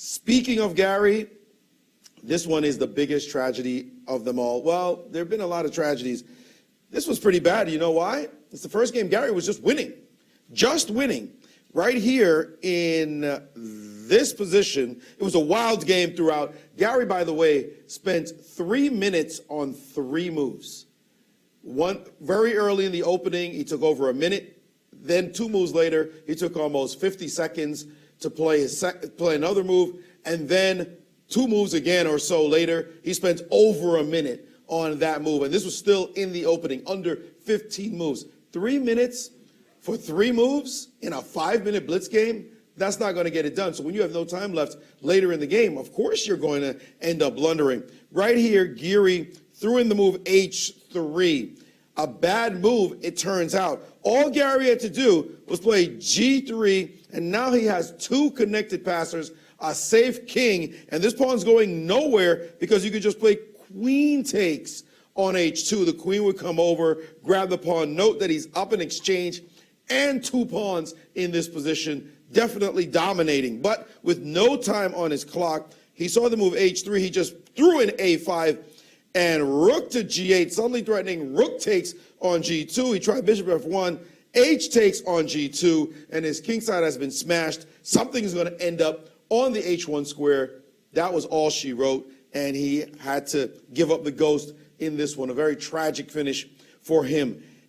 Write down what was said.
Speaking of Garry, this one is the biggest tragedy of them all. Well, there have been a lot of tragedies. This was pretty bad. You know why? It's the first game Garry was just winning. Just winning. Right here in this position, it was a wild game throughout. Garry, by the way, spent 3 minutes on 3 moves. One very early in the opening, he took over a minute. Then 2 moves later, he took almost 50 seconds to play another move. And then 2 moves again or so later, he spent over a minute on that move. And this was still in the opening, under 15 moves. 3 minutes for 3 moves in a 5-minute blitz game, that's not going to get it done. So when you have no time left later in the game, of course you're going to end up blundering. Right here, Garry threw in the move H3. A bad move, it turns out. All Garry had to do was play G3, and now he has 2 connected passers, a safe king, and this pawn's going nowhere because you could just play queen takes on H2. The queen would come over, grab the pawn, note that he's up in exchange, and 2 pawns in this position, definitely dominating. But with no time on his clock, he saw the move H3, he just threw in A5, and rook to G8, suddenly threatening rook takes on G2. He tried bishop F1, H takes on G2, and his kingside has been smashed. Something is going to end up on the H1 square. That was all she wrote, and he had to give up the ghost in this one. A very tragic finish for him.